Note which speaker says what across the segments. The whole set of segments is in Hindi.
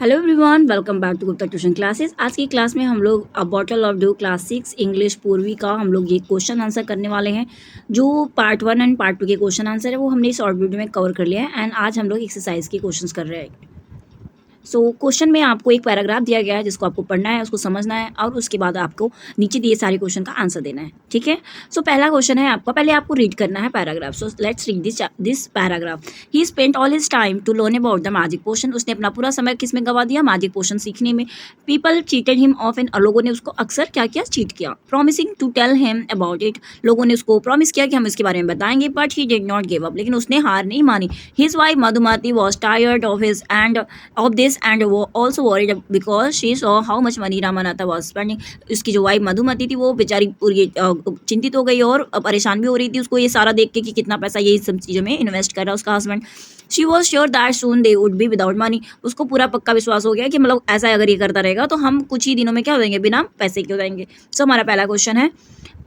Speaker 1: Hello everyone, welcome back to Gupta tuition classes. आज की क्लास में हम लोग a bottle of dew class 6 English Poorvi का हम लोग ये क्वेश्चन आंसर करने वाले हैं। जो पार्ट 1 एंड पार्ट 2 के क्वेश्चन आंसर है वो हमने इस शॉर्ट वीडियो में कवर कर लिया है एंड आज हम लोग एक्सरसाइज के क्वेश्चंस कर रहे हैं। सो क्वेश्चन में आपको एक पैराग्राफ दिया गया है जिसको आपको पढ़ना है, उसको समझना है और उसके बाद आपको नीचे दिए सारे क्वेश्चन का आंसर देना है। ठीक है। सो पहला क्वेश्चन है आपका, पहले आपको रीड करना है paragraph. So let's read this paragraph. He spent all his time to learn about the magic potion. उसने अपना पूरा समय किस में गवा दिया? मैजिक पोशन सीखने में। पीपल चीटेड हिम ऑफ एंड, लोगों ने उसको अक्सर क्या किया? चीट किया। Promising to tell him about it, लोगों ने उसको प्रॉमिस किया कि हम इसके बारे में बताएंगे, but he did not give up, लेकिन उसने हार नहीं मानी। His wife Madhumati was tired of his end of this end वो also worried because she saw how much money Ramanatha was spending। उसकी जो वाइफ मधुमती थी वो बेचारी पूरी चिंतित हो गई और परेशान भी हो रही थी उसको ये सारा देख के कि कितना पैसा ये सब चीज़ों में इन्वेस्ट कर रहा है उसका husband. She was sure that soon they would be without money. उसको पूरा पक्का विश्वास हो गया कि मतलब ऐसा अगर ये करता रहेगा तो हम कुछ ही दिनों में क्या हो जाएंगे? बिना पैसे के हो जाएंगे। सो हमारा पहला क्वेश्चन है,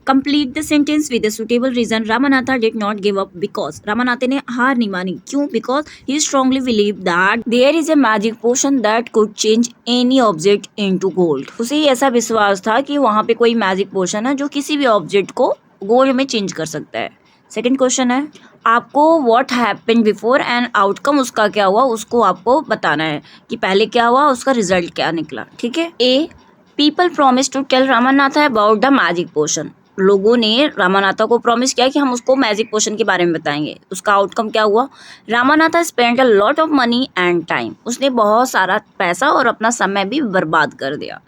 Speaker 1: complete the sentence with a suitable reason। Ramanatha did not give up because, रामानाथे ने हार नहीं मानी। क्यों? Because he strongly believe that there is a magic potion that could change any object into gold. उसे ही ऐसा विश्वास था कि वहाँ पे कोई मैजिक पोशन है जो किसी भी ऑब्जेक्ट को गोल्ड में चेंज कर सकता है। सेकेंड क्वेश्चन है, आपको what happened before and outcome उसका क्या हुआ उसको आपको बताना है कि पहले क्या हुआ उसका रिजल्ट क्या निकला। ठीक है। A, people promise to tell Ramanatha about the magic potion. लोगों ने रामानाथा को प्रॉमिस किया कि हम उसको मैजिक पोशन के बारे में बताएंगे। उसका आउटकम क्या हुआ? Ramanatha spend a lot of money and time. उसने बहुत सारा पैसा और अपना समय भी बर्बाद कर दिया।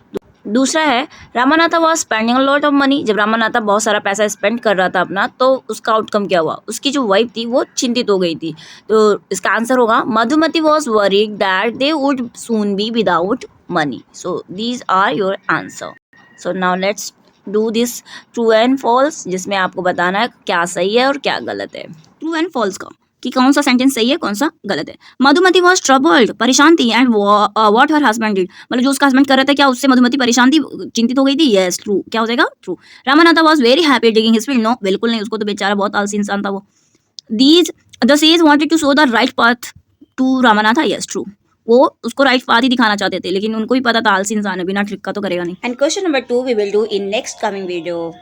Speaker 1: दूसरा है, Ramanatha was spending a lot of money. जब रामानाथा बहुत सारा पैसा स्पेंड कर रहा था अपना तो उसका आउटकम क्या हुआ? उसकी जो वाइफ थी वो चिंतित हो गई थी। तो इसका आंसर होगा, Madhumati was worried that they would soon be without money. So these are your answer. So now let's do this true and false, जिसमें आपको बताना है क्या सही है और क्या गलत है। ट्रू एंड फॉल्स का कि कौन सा सेंटेंस सही है कौन सा गलत है। मधुमती वॉज ट्रबल्ड, परेशान थी, and what her husband did, मतलब जो उसका हस्बैंड कर रहा था क्या उससे मधुमती परेशान थी, चिंतित हो गई थी? Yes, true. क्या हो जाएगा? True. Ramanatha was very happy digging his field. No, बिल्कुल नहीं, उसको तो बेचारा बहुत आलसी इंसान था वो। These the sage wanted to show the right path to Ramanatha. Yes, true. वो उसको राइट पाथ ही दिखाना चाहते थे लेकिन उनको भी पता था आलसी इंसान है, बिना ट्रिक का तो करेगा नहीं। And question number 2 we will do in next coming video.